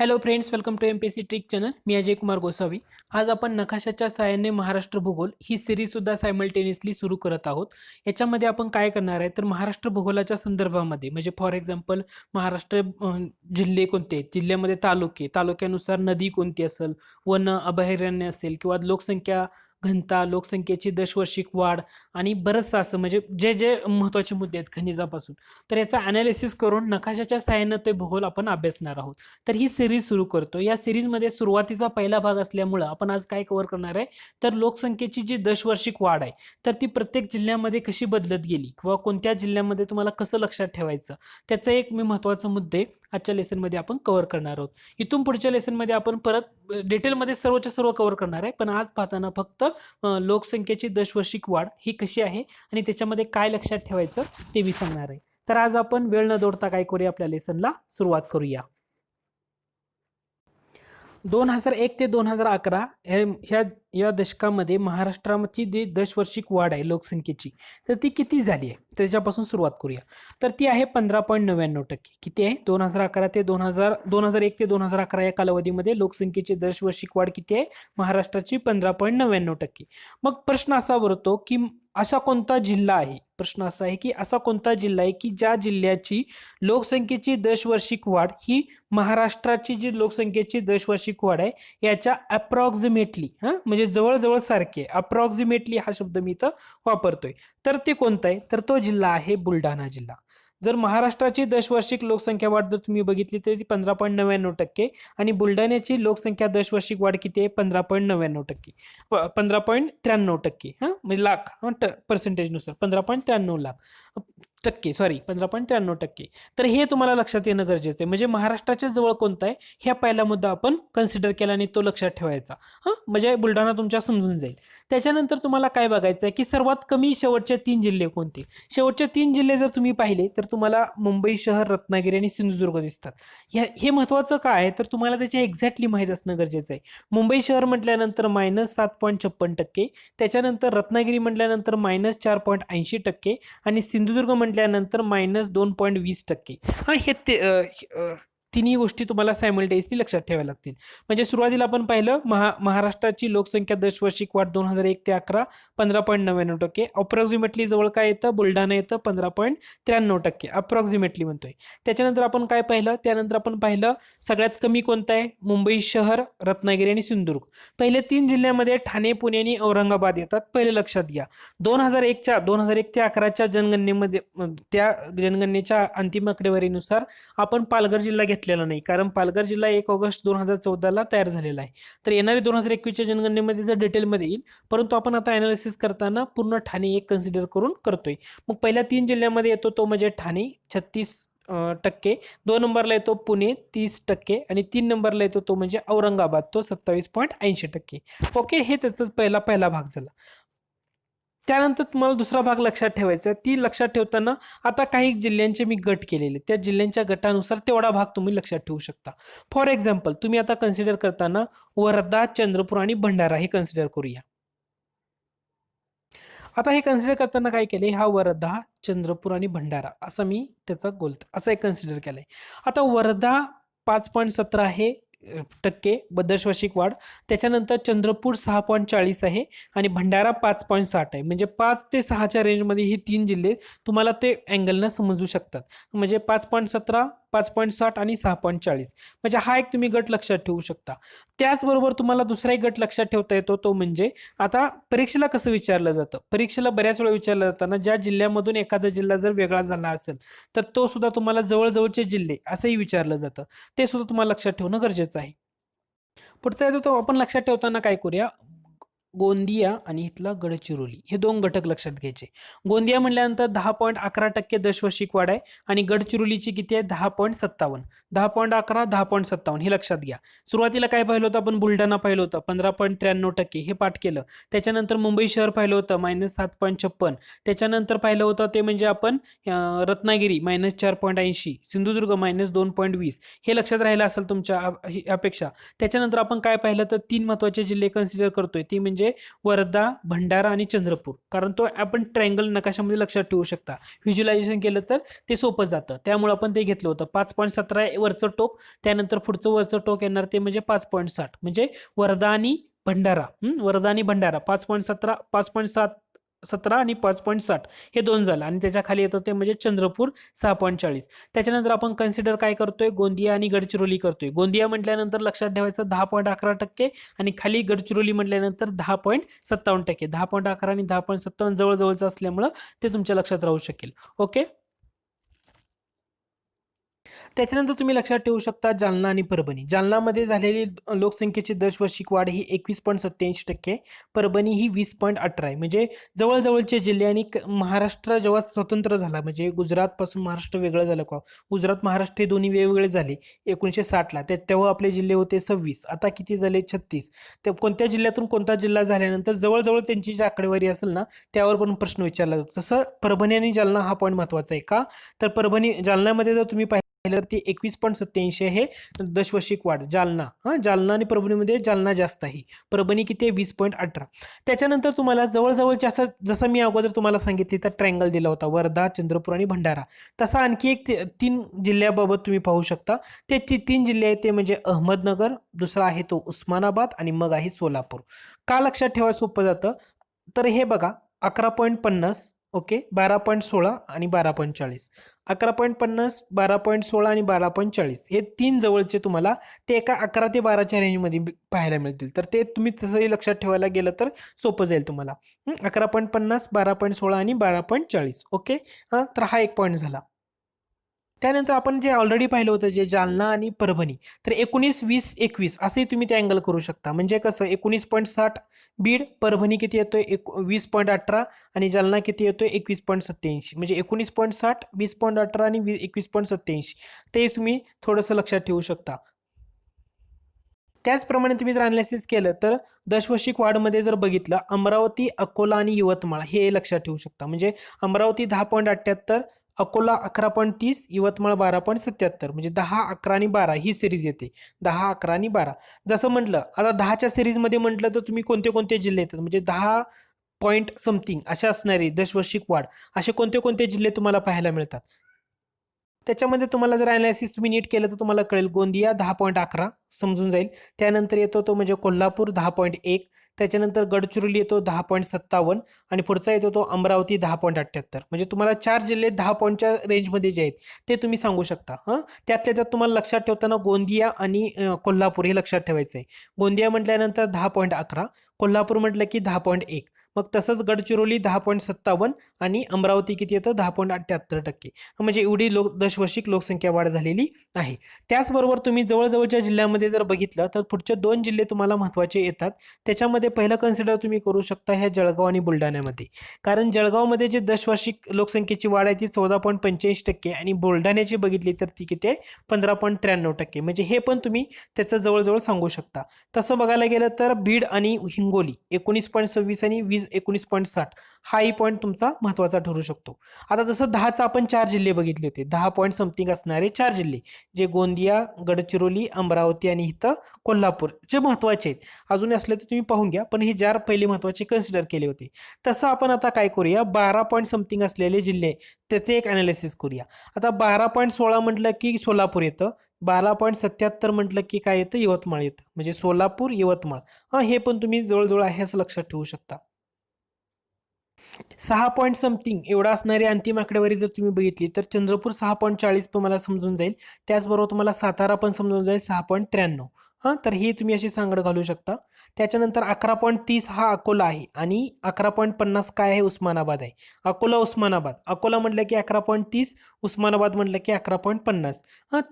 Hello friends, welcome to MPSC trick channel. मी अजय कुमार गोसावी. आज आपण नकाशाच्या सहाय्याने महाराष्ट्र भूगोल ही सिरीज सुद्धा सायमल्टेनियसली सुरू करत आहोत. याच्यामध्ये आपण काय करणार आहे तर महाराष्ट्र भूगोलाच्या संदर्भामध्ये म्हणजे फॉर एक्झाम्पल महाराष्ट्र जिल्हे कोणते आहेत, जिल्ह्यामध्ये तालुके, तालुक्यानुसार नदी कोणती असेल, वन अभयारण्य असेल किंवा लोकसंख्या घनता, लोकसंख्येची दशवार्षिक वाढ आणि बरंचसं असं म्हणजे जे जे महत्त्वाचे मुद्दे आहेत खनिजापासून, तर याचा ॲनालिसिस करून नकाशाच्या सहाय्याने ते भूगोल आपण अभ्यासणार आहोत. तर ही सिरीज सुरू करतो. या सिरीजमध्ये सुरुवातीचा पहिला भाग असल्यामुळं आपण आज काय कव्हर करणार आहे तर लोकसंख्येची जी दशवार्षिक वाढ आहे तर ती प्रत्येक जिल्ह्यामध्ये कशी बदलत गेली किंवा कोणत्या जिल्ह्यामध्ये तुम्हाला कसं लक्षात ठेवायचं त्याचा एक मी महत्त्वाचा मुद्दे आजच्या लेसनमध्ये आपण कव्हर करणार आहोत. इथून पुढच्या लेसनमध्ये आपण परत डिटेलमध्ये सर्वच्या सर्व कव्हर करणार आहे, पण आज पाहताना फक्त लोकसंख्येची दशवार्षिक वाढ ही कशी आहे आणि त्याच्यामध्ये काय लक्षात ठेवायचं ते मी सांगणार आहे. तर आज आपण वेळ न दौडता काय करूया, आपल्या लेसनला सुरुवात करूया. 2001 ते 2011 या दशकामध्ये महाराष्ट्राची जी दशवार्षिक वाढ आहे लोकसंख्येची तर ती किती झाली आहे त्याच्यापासून सुरुवात करूया. तर ती आहे 15.99%. किती आहे? 2001 ते 2011 या कालावधीमध्ये लोकसंख्येची दशवार्षिक वाढ किती आहे महाराष्ट्राची? 15.99%. मग प्रश्न असा उरतो की असा कोणता जिल्हा आहे, प्रश्न असा आहे की असा कोणता जिल्हा आहे की ज्या जिल्ह्याची लोकसंख्येची दशवार्षिक वाढ ही महाराष्ट्राची जी लोकसंख्येची दशवार्षिक वाढ आहे याच्या अप्रॉक्सिमेटली म्हणजे जवळजवळ सारखे, अप्रॉक्सिमेटली हा शब्द मी इथं वापरतोय. तर ते कोणतं आहे तर तो जिल्हा आहे बुलढाणा जिल्हा. जर महाराष्ट्राची दशवार्षिक लोकसंख्या वाढ जर तुम्ही बघितली तर ती 15.99% आणि बुलढाण्याची लोकसंख्या दशवार्षिक वाढ किती आहे? 15.99%, 15.93%. म्हणजे लाख पर्सेंटेजनुसार 15.93 लाख टक्के, सॉरी 15.93%. तर हे तुम्हाला लक्षात येणं गरजेचं आहे. म्हणजे महाराष्ट्राच्या जवळ कोणता आहे ह्या पहिला मुद्दा आपण कन्सिडर केला आणि तो लक्षात ठेवायचा. म्हणजे बुलढाणा तुमच्या समजून जाईल. त्याच्यानंतर तुम्हाला काय बघायचं आहे की सर्वात कमी शेवटचे 3 जिल्हे कोणते. शेवटचे 3 जिल्हे जर तुम्ही पाहिले तर तुम्हाला मुंबई शहर, रत्नागिरी आणि सिंधुदुर्ग दिसतात. हे महत्त्वाचं काय आहे तर तुम्हाला त्याचे एक्झॅक्टली माहीत असणं गरजेचं आहे. मुंबई शहर म्हटल्यानंतर -7.56%, त्याच्यानंतर रत्नागिरी म्हटल्यानंतर -4.80% आणि सिंधुदुर्ग म्हटल्यानंतर -2.20%. हे तिन्ही गोष्टी तुम्हाला सायमल्टेनियसली लक्षात ठेवाव्या लागतील. म्हणजे सुरुवातीला आपण पाहिलं महाराष्ट्राची लोकसंख्या दशवार्षिक वाढ 2001 ते 11 15.99%. अप्रॉक्सिमेटली जवळ काय येतं? बुलढाणा येतं 15.93%, अप्रॉक्सिमेटली म्हणतोय. त्याच्यानंतर आपण काय पाहिलं? त्यानंतर आपण पाहिलं सगळ्यात कमी कोणतं आहे? मुंबई शहर, रत्नागिरी आणि सिंधुदुर्ग. पहिले 3 जिल्ह्यामध्ये ठाणे, पुणे आणि औरंगाबाद येतात. पहिले लक्षात घ्या. 2001 ते 11च्या जनगणनेमध्ये त्या जनगणनेच्या अंतिम आकडेवारीनुसार आपण पालघर जिल्हा घेतलेला नाही, कारण पालघर जिल्हा 1 ऑगस्ट 2014 तयार झालेला आहे. तर येणारे 2021च्या जनगणनेमध्ये जर डिटेलमध्ये येईल, परंतु आपण आता अनालिसिस करताना पूर्ण ठाणे एक कन्सिडर करून करतोय. मग पहिल्या 3 जिल्ह्यामध्ये येतो तो म्हणजे ठाणे 36%, 2 नंबरला येतो पुणे 30% आणि 3 नंबरला येतो तो म्हणजे औरंगाबाद, तो 27.80%. ओके, हे त्याचा पहिला भाग झाला. त्यानंतर तुम्हाला दुसरा भाग लक्षात ठेवायचा. ती लक्षात ठेवताना आता काही जिल्ह्यांचे मी गट केलेले, त्या जिल्ह्यांच्या गटानुसार तेवढा भाग तुम्ही लक्षात ठेवू शकता. फॉर एक्झाम्पल तुम्ही आता कन्सिडर करताना वर्धा, चंद्रपूर आणि भंडारा हे कन्सिडर करूया. आता हे कन्सिडर करताना काय केले, हा वर्धा, चंद्रपूर आणि भंडारा असा मी त्याचा गोल असा एक कन्सिडर केलाय. आता वर्धा 5.17 आहे टक्के दशवार्षिक वाढ, त्याच्यानंतर चंद्रपूर 6.40 आहे आणि भंडारा 5.60 आहे. म्हणजे 5 ते 6च्या रेंजमध्ये ही 3 जिल्हे तुम्हाला ते अँगलनं समजू शकतात. म्हणजे 5.17, 5.60 आणि 6.40, म्हणजे हा एक तुम्ही गट लक्षात ठेवू शकता. त्याचबरोबर तुम्हाला दुसरा एक गट लक्षात ठेवता येतो, तो म्हणजे आता परीक्षेला कसं विचारलं जातं, परीक्षेला बऱ्याच वेळा विचारलं जाताना ज्या जिल्ह्यामधून एखादा जिल्हा जर वेगळा झाला असेल तर तो सुद्धा तुम्हाला जवळजवळचे जिल्हे असंही विचारलं जातं. ते सुद्धा तुम्हाला लक्षात ठेवणं गरजेचं आहे. पुढचा येतो तो आपण लक्षात ठेवताना काय करूया, गोंदिया आणि इथला गडचिरोली हे 2 घटक लक्षात घ्यायचे. गोंदिया म्हटल्यानंतर 10.11% दशवार्षिक वाढ आहे आणि गडचिरोलीची किती आहे? 10.57, 10.11, 10.57 हे लक्षात घ्या. सुरुवातीला काय पाहिलं होतं आपण? बुलढाणा पाहिलं होतं 15.93%, हे पाठ केलं. त्याच्यानंतर मुंबई शहर पाहिलं होतं -7.56, त्याच्यानंतर पाहिलं होतं ते म्हणजे आपण रत्नागिरी -4.80, सिंधुदुर्ग -2.20, हे लक्षात राहिलं असेल तुमच्या अपेक्षा. त्याच्यानंतर आपण काय पाहिलं तर 3 महत्त्वाचे जिल्हे कन्सिडर करतोय, ती म्हणजे म्हणजे वर्धा, भंडारा आणि चंद्रपूर, कारण तो आपण ट्रायंगल नकाशामध्ये लक्षात ठेवू शकता. व्हिज्युअलायझेशन केलं तर ते सोपं जातं, त्यामुळे आपण ते घेतलं होतं. 5.17 वरचं टोक, त्यानंतर पुढचं वरचं टोक येणार ते म्हणजे 5.60, म्हणजे वर्धा आणि भंडारा. वर्धा आणि भंडारा 5.17, 5.17 आणि 5.60 हे दोन झालं, आणि त्याच्या खाली येतं ते म्हणजे चंद्रपूर 6.40. त्याच्यानंतर आपण कन्सिडर काय करतोय, गोंदिया आणि गडचिरोली करतोय. गोंदिया म्हटल्यानंतर लक्षात ठेवायचं 10.11%, आणि खाली गडचिरोली म्हटल्यानंतर 10.57%. 10.11 आणि 10.57 जवळजवळचं असल्यामुळं ते तुमच्या लक्षात राहू शकेल. ओके. त्याच्यानंतर तुम्ही लक्षात ठेवू शकता जालना आणि परभणी. जालनामध्ये झालेली लोकसंख्येची दरवर्षिक वाढ ही 21.87%, परभणी ही 20.18 आहे. म्हणजे जवळजवळचे जिल्हे. आणि महाराष्ट्र जेव्हा स्वतंत्र झाला, म्हणजे गुजरात पासून महाराष्ट्र वेगळं झालं का, गुजरात महाराष्ट्र हे दोन्ही वेगवेगळे झाले 1960ला, तेव्हा आपले जिल्हे होते 26, आता किती झाले 36. ते कोणत्या जिल्ह्यातून कोणता जिल्हा झाल्यानंतर जवळजवळ त्यांची जी आकडेवारी असेल ना, त्यावर पण प्रश्न विचारला जातो. तसं परभणी आणि जालना हा पॉईंट महत्वाचा आहे का, तर परभणी जालन्यामध्ये जर तुम्ही तर ती 21.87 हे दशवार्षिक वाढ. जालना, जालना आणि परभणीमध्ये जालना जास्त आहे, परभणी किती आहे 20.18. त्याच्यानंतर तुम्हाला जवळजवळच्या असं, जसं मी अगोदर तुम्हाला सांगितले तर ट्रायंगल दिला होता वर्धा, चंद्रपूर आणि भंडारा, तसा आणखी एक 3 जिल्ह्याबाबत तुम्ही पाहू शकता. ते 3 जिल्हे आहेत ते म्हणजे अहमदनगर, दुसरा आहे तो उस्मानाबाद, आणि मग आहे सोलापूर. का लक्षात ठेवायला सोपं जातं, तर हे बघा 11.50, ओके, 12.16 आणि 12.40. 11.50, 12.16 आणि 12.40 हे 3 जवळचे तुम्हाला ते एका 11 ते 12च्या रेंजमध्ये पाहायला मिळतील. तर ते तुम्ही तसंही लक्षात ठेवायला गेलं तर सोपं जाईल तुम्हाला. 11.50, 12.16 आणि 12.40. ओके. तर हा एक पॉईंट झाला. त्यानंतर आपण जे ऑलरेडी पाहिलं होतं, जे जालना आणि परभणी, तर 19, 20, 21 असे तुम्ही ते अँगल करू शकता. म्हणजे कसं 19.60 बीड, परभणी किती येतोय 20.18, आणि जालना किती येतोय 21.87. म्हणजे 19.60, 20.18 आणि 21.87 ते तुम्ही थोडंसं लक्षात ठेवू शकता. त्याचप्रमाणे तुम्ही जर अनालिसिस केलं तर दशवार्षिक वाढमध्ये जर बघितलं, अमरावती, अकोला आणि यवतमाळ हे लक्षात ठेवू शकता. म्हणजे अमरावती 10.78, अकोला 11.30, यवतमाळ 12.77. म्हणजे 10, 11 आणि 12 ही सिरीज येते. 10, 11 आणि 12 जसं म्हटलं, आता 10च्या सिरीजमध्ये म्हटलं तर तुम्ही कोणते कोणते जिल्हे येतात, म्हणजे 10 पॉईंट समथिंग अशा असणारी दशवार्षिक वाढ असे कोणते कोणते जिल्हे तुम्हाला पाहायला मिळतात. त्याच्यामध्ये तुम्हाला जर अनालिसिस तुम्ही नीट केलं तर तुम्हाला कळेल. गोंदिया 10.11 समजून जाईल. त्यानंतर येतो तो म्हणजे कोल्हापूर 10.1, त्याच्यानंतर गडचिरोली येतो 10.57, आणि पुढचा येतो तो अमरावती 10.78. म्हणजे तुम्हाला 4 जिल्हे 10 पॉईंटच्या रेंजमध्ये जे आहेत ते तुम्ही सांगू शकता. त्यातल्या त्यात तुम्हाला लक्षात ठेवताना गोंदिया आणि कोल्हापूर हे लक्षात ठेवायचं आहे. गोंदिया म्हटल्यानंतर 10.11, कोल्हापूर म्हटलं की 10.1, मग तसंच गडचिरोली 10.57, आणि अमरावती किती येतं 10.78%. म्हणजे एवढी दशवार्षिक लोकसंख्या वाढ झालेली आहे. त्याचबरोबर तुम्ही जवळजवळच्या जिल्ह्यामध्ये जर बघितलं तर पुढचे 2 जिल्हे तुम्हाला महत्त्वाचे येतात. त्याच्यामध्ये पहिलं कन्सिडर तुम्ही करू शकता ह्या जळगाव आणि बुलढाण्यामध्ये, कारण जळगावमध्ये जे दशवार्षिक लोकसंख्येची वाढ आहे ती 14.85%, आणि बुलढाण्याची बघितली तर ती किती आहे 15.93%. म्हणजे हे पण तुम्ही त्याचं जवळजवळ सांगू शकता. तसं बघायला गेलं तर बीड आणि हिंगोली 19.26 आणि 19.60 हाही पॉईंट तुमचा महत्त्वाचा ठरू शकतो. आता जसं 10चा आपण 4 जिल्हे बघितले होते, 10 पॉईंट समथिंग असणारे 4 जिल्हे, जे गोंदिया, गडचिरोली, अमरावती आणि इथं कोल्हापूर जे महत्त्वाचे आहेत. अजून असले तर तुम्ही पाहून घ्या, पण हे 4 पहिले महत्त्वाचे कन्सिडर केले होते. तसं आपण आता काय करूया, 12 पॉईंट समथिंग असलेले जिल्हे त्याचे एक अनालिसिस करूया. आता 12.16 म्हटलं की सोलापूर येतं, 12.77 म्हटलं की काय येतं यवतमाळ येतं. म्हणजे सोलापूर, यवतमाळ हे पण तुम्ही जवळजवळ आहे असं लक्षात ठेवू शकता. 6 पॉईंट समथिंग एवढा असणारी अंतिम आकडेवारी जर तुम्ही बघितली तर चंद्रपूर 6.40 तुम्हाला समजून जाईल. त्याचबरोबर तुम्हाला सातारा पण समजून जाईल 6.93. तर ही तुम्ही अशी सांगड घालू शकता. त्याच्यानंतर 11.30 हा अकोला आहे, आणि 11.50 काय आहे उस्मानाबाद आहे. अकोला, उस्मानाबाद, अकोला म्हटलं की 11.30, उस्मानाबाद म्हटलं की 11.50.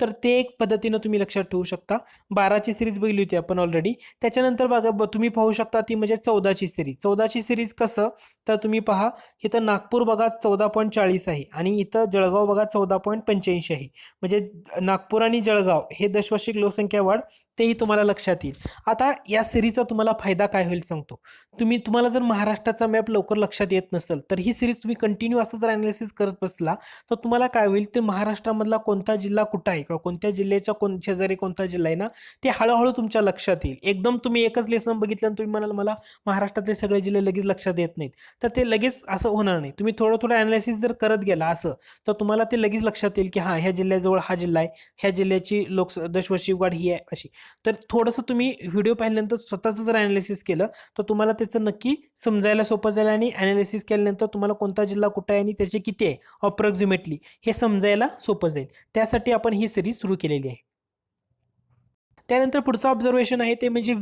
तर ते एक पद्धतीनं तुम्ही लक्षात ठेवू शकता. 12ची सिरीज बघितली होती आपण ऑलरेडी. त्याच्यानंतर बघा तुम्ही पाहू शकता ती म्हणजे 14ची सिरीज. 14ची सिरीज कसं, तर तुम्ही पहा इथं नागपूर बघा 14.40 आहे, आणि इथं जळगाव बघा 14.85 आहे. म्हणजे नागपूर आणि जळगाव हे दशवार्षिक लोकसंख्या वाढ तेही तुम्हाला लक्षात येईल. आता या सिरीजचा तुम्हाला फायदा काय होईल सांगतो. तुम्हाला जर महाराष्ट्राचा मॅप लवकर लक्षात येत नसेल तर ही सिरीज तुम्ही कंटिन्यू असं जर अनालिसिस करत बसला तर तुम्हाला काय होईल, ते महाराष्ट्रामधला कोणता जिल्हा कुठं आहे किंवा कोणत्या जिल्ह्याच्या शेजारी कोणता जिल्हा आहे ना, ते हळूहळू तुमच्या लक्षात येईल. एकदम तुम्ही एकच लेसन बघितलं आणि तुम्ही म्हणाल मला महाराष्ट्रातले सगळे जिल्हे लगेच लक्षात येत नाहीत, तर ते लगेच असं होणार नाही. तुम्ही थोडं थोडं अनालिसिस जर करत गेला असं, तर तुम्हाला ते लगेच लक्षात येईल की हा, ह्या जिल्ह्याजवळ हा जिल्हा आहे, ह्या जिल्ह्याची दशवर्षी वाढ ही आहे अशी. तर थोडंसं तुम्ही व्हिडिओ पाहिल्यानंतर स्वतःचं जर अनालिसिस केलं तर तुम्हाला त्याचं नक्की समजायला सोपं जाईल आणि अनालिसिस केल्यानंतर तुम्हाला कोणता जिल्हा कुठे आहे आणि त्याचे किती आहे अप्रॉक्सिमेटली हे समजायला सोपं जाईल. त्यासाठी आपण ही सिरीज सुरू केलेली आहे. त्यानंतर पुढचं ऑब्झर्वेशन आहे ते म्हणजे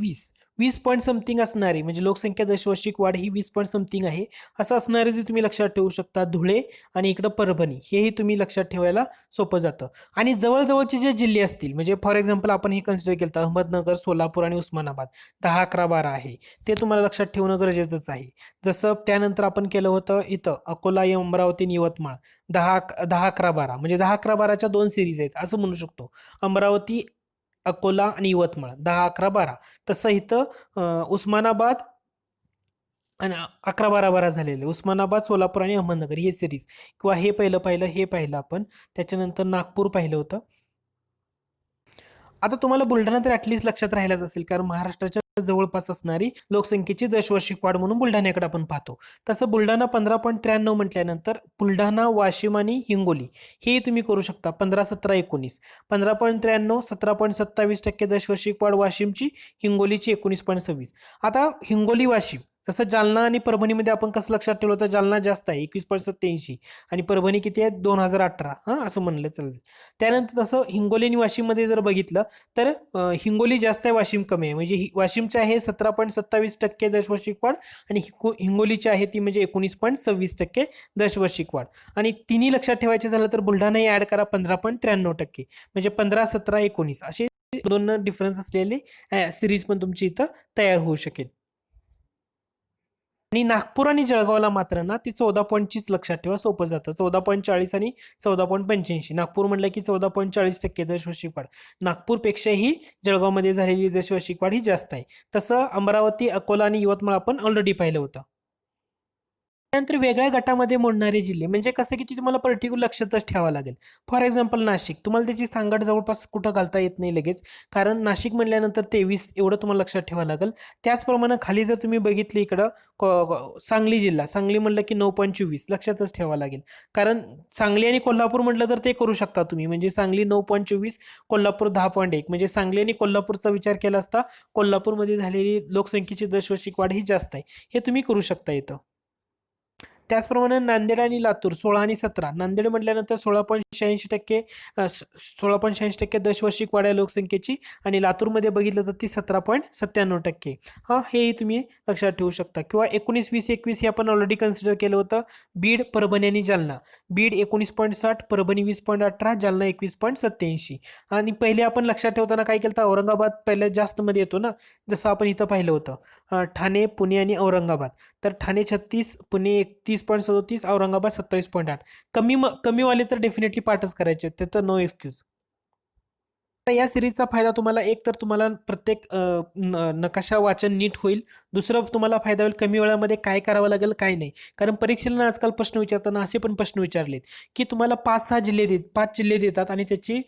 20 पॉईंट समथिंग असणारी, म्हणजे लोकसंख्या दशवार्षिक वाढ ही 20 पॉईंट समथिंग आहे असं असणारे जे तुम्ही लक्षात ठेवू शकता. धुळे आणि इकडं परभणी हेही तुम्ही लक्षात ठेवायला सोपं जातं. आणि जवळजवळचे जे जिल्हे असतील, म्हणजे फॉर एक्झाम्पल आपण हे कन्सिडर केलं तर अहमदनगर, सोलापूर आणि उस्मानाबाद 10, 11, 12 आहे, ते तुम्हाला लक्षात ठेवणं गरजेचंच आहे. जसं त्यानंतर आपण केलं होतं इथं अकोला, अमरावती आणि यवतमाळ 10, 11, 12, म्हणजे 10, 11, 12च्या 2 सिरीज आहेत असं म्हणू शकतो. अमरावती, अकोला आणि यवतमाळ 10, 11, 12. तसं इथं उस्मानाबाद आणि 11, 12, 12 झालेले. उस्मानाबाद, सोलापूर आणि अहमदनगर हे सिरीज किंवा हे पाहिलं आपण. त्याच्यानंतर नागपूर पाहिलं होतं. आता तुम्हाला बुलढाणा तर ऍटलीस्ट लक्षात राहिलाच असेल, कारण महाराष्ट्राच्या जवळपास असणारी लोकसंख्येची दशवार्षिक वाढ म्हणून बुलढाण्याकडे आपण पाहतो. तसं बुलढाणा 15.93 म्हटल्यानंतर बुलढाणा, वाशिम आणि हिंगोली हे तुम्ही करू शकता 15, 17, 19. 15.93, 17.27% दशवार्षिक वाढ वाशिमची, हिंगोलीची 19.26. आता हिंगोली, वाशिम तसं जालना आणि परभणीमध्ये आपण कसं लक्षात ठेवलं होतं, जालना जास्त आहे 21.87 आणि परभणी किती आहे 2018, असं म्हणलं चालेल. त्यानंतर तसं हिंगोली आणि वाशिममध्ये जर बघितलं तर हिंगोली जास्त आहे, वाशिम कमी आहे. म्हणजे वाशिमचे आहे 17.27% दशवार्षिक वाढ आणि हिंगोलीची आहे ती म्हणजे 19.26% दशवार्षिक वाढ. आणि तिन्ही लक्षात ठेवायचे झालं तर बुलढाणाही ऍड करा 15.93%, म्हणजे 15, 17, 19 असे दोन डिफरन्स असलेले सिरीज पण तुमची इथं तयार होऊ शकेल. आणि नागपूर आणि जळगावला मात्र ना ती 14.30 लक्षात ठेवा, सोपं जातं. 14.40 आणि 14.85. नागपूर म्हटलं की 14.40% दशवार्षिक वाढ. नागपूरपेक्षाही जळगावमध्ये झालेली दशवार्षिक वाढ ही जास्त आहे. तसं अमरावती, अकोला आणि यवतमाळ आपण ऑलरेडी पाहिलं होतं. त्यानंतर वेगळ्या गटामध्ये मोडणारे जिल्हे, म्हणजे कसं की ते तुम्हाला पर्टिक्युलर लक्षातच ठेवावं लागेल. फॉर एक्झाम्पल नाशिक, तुम्हाला त्याची सांगड जवळपास कुठं घालता येत नाही लगेच, कारण नाशिक म्हणल्यानंतर 23 एवढं तुम्हाला लक्षात ठेवावं लागेल. त्याचप्रमाणे खाली जर तुम्ही बघितलं इकडं सांगली जिल्हा, सांगली म्हणलं की 9.24 लक्षातच ठेवावं लागेल. कारण सांगली आणि कोल्हापूर म्हटलं तर ते करू शकता तुम्ही, म्हणजे सांगली 9.24, कोल्हापूर 10.1, म्हणजे सांगली आणि कोल्हापूरचा विचार केला असता कोल्हापूरमध्ये झालेली लोकसंख्येची दशवार्षिक वाढ ही जास्त आहे, हे तुम्ही करू शकता इथं. त्याचप्रमाणे नांदेड आणि लातूर 16 आणि 17. नांदेड म्हटल्यानंतर 16.86%, 16.86% दशवार्षिक वाढ आहे लोकसंख्येची आणि लातूरमध्ये बघितलं तर ती 17.97%. हेही तुम्ही लक्षात ठेवू शकता. किंवा 19, 20, 21 हे आपण ऑलरेडी कन्सिडर केलं होतं. बीड, परभणी आणि जालना. बीड 19.60, परभणी 20.18, जालना 21.87. आणि पहिले आपण लक्षात ठेवताना काय केलं तर औरंगाबाद पहिल्या जास्त मध्ये येतो ना, जसं आपण इथं पाहिलं होतं. ठाणे, पुणे आणि औरंगाबाद. तर ठाणे 36, पुणे 31.37, औरंगाबाद 27.8. कमीवाले तर डेफिनेटली पाठच करायचे, ते तर नो एक्सक्यूज. या सिरीजचा फायदा तुम्हाला एक तर तुम्हाला प्रत्येक नकाशा वाचन नीट होईल. दुसरं तुम्हाला फायदा होईल कमी वेळामध्ये काय करावं लागेल काय नाही. कारण परीक्षेला आजकाल प्रश्न विचारताना असे पण प्रश्न विचारलेत की तुम्हाला 5-6 जिल्हे 5 जिल्हे देतात आणि त्याची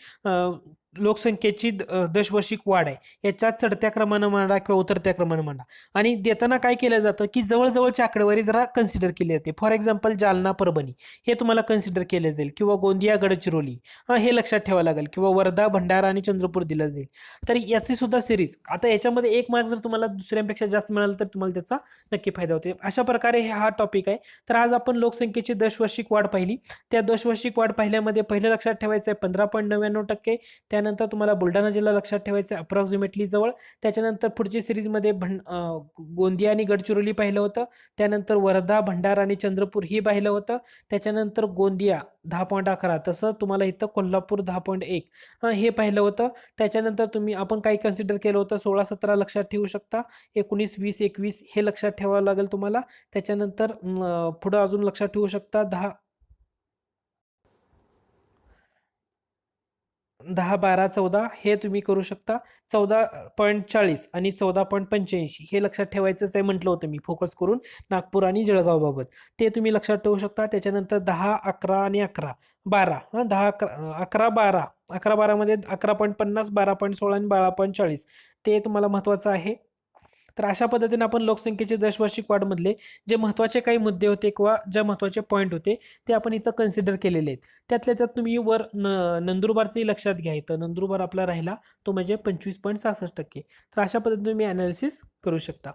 लोकसंख्येची दशवार्षिक वाढ आहे, याच्या चढत्या क्रमानं मांडा किंवा उतरत्या क्रमानं मांडा. आणि देताना काय केलं जातं की जवळजवळची आकडेवारी जरा कन्सिडर केली जाते. फॉर एक्झाम्पल जालना, परभणी हे तुम्हाला कन्सिडर केले जाईल, किंवा गोंदिया, गडचिरोली हे लक्षात ठेवावं लागेल, किंवा वर्धा, भंडारा आणि चंद्रपूर दिलं जाईल. तर याची सुद्धा सिरीज, आता याच्यामध्ये एक मार्क जर तुम्हाला दुसऱ्यांपेक्षा जास्त मिळालं तर तुम्हाला त्याचा नक्की फायदा होतो. अशा प्रकारे हा टॉपिक आहे. तर आज आपण लोकसंख्येची दशवार्षिक वाढ पाहिली. त्या दशवार्षिक वाढ पाहिल्यामध्ये पहिलं लक्षात ठेवायचं आहे 15.99%. त्यानंतर तुम्हाला बुलढाणा जिल्हा लक्षात ठेवायचा आहे अप्रॉक्सिमेटली जवळ. त्याच्यानंतर पुढची सिरीजमध्ये गोंदिया आणि गडचिरोली पाहिलं होतं. त्यानंतर वर्धा, भंडारा आणि चंद्रपूर ही पाहिलं होतं. त्याच्यानंतर गोंदिया 10.11, तसं तुम्हाला इथं कोल्हापूर 10.1 हे पाहिलं होतं. त्याच्यानंतर आपण काही कन्सिडर केलं होतं 16, 17 लक्षात ठेवू शकता. 19, 20, 21 हे लक्षात ठेवावं लागेल तुम्हाला. त्याच्यानंतर पुढं अजून लक्षात ठेवू शकता 10. 10, 12, 14 हे तुम्ही करू शकता. 14.40 आणि 14.85 हे लक्षात ठेवायचंच आहे म्हटलं होतं मी फोकस करून नागपूर आणि जळगावबाबत. ते तुम्ही लक्षात ठेवू शकता. त्याच्यानंतर 10, 11 आणि 11, 12 हां 10, 11, 11, 12, 11, 12 मध्ये 11.50, 12.16 आणि 12.40 ते तुम्हाला महत्त्वाचं आहे. तर अशा पद्धतीने आपण लोकसंख्येचे दशवार्षिक वाढमधले जे महत्त्वाचे काही मुद्दे होते किंवा ज्या महत्त्वाचे पॉईंट होते ते आपण इथं कन्सिडर केलेले आहेत. त्यातल्या त्यात तुम्ही वर नंदुरबारचंही लक्षात घ्या. इथं नंदुरबार आपला राहिला तो म्हणजे 25.66%. तर अशा पद्धतीने तुम्ही अनालिसिस करू शकता.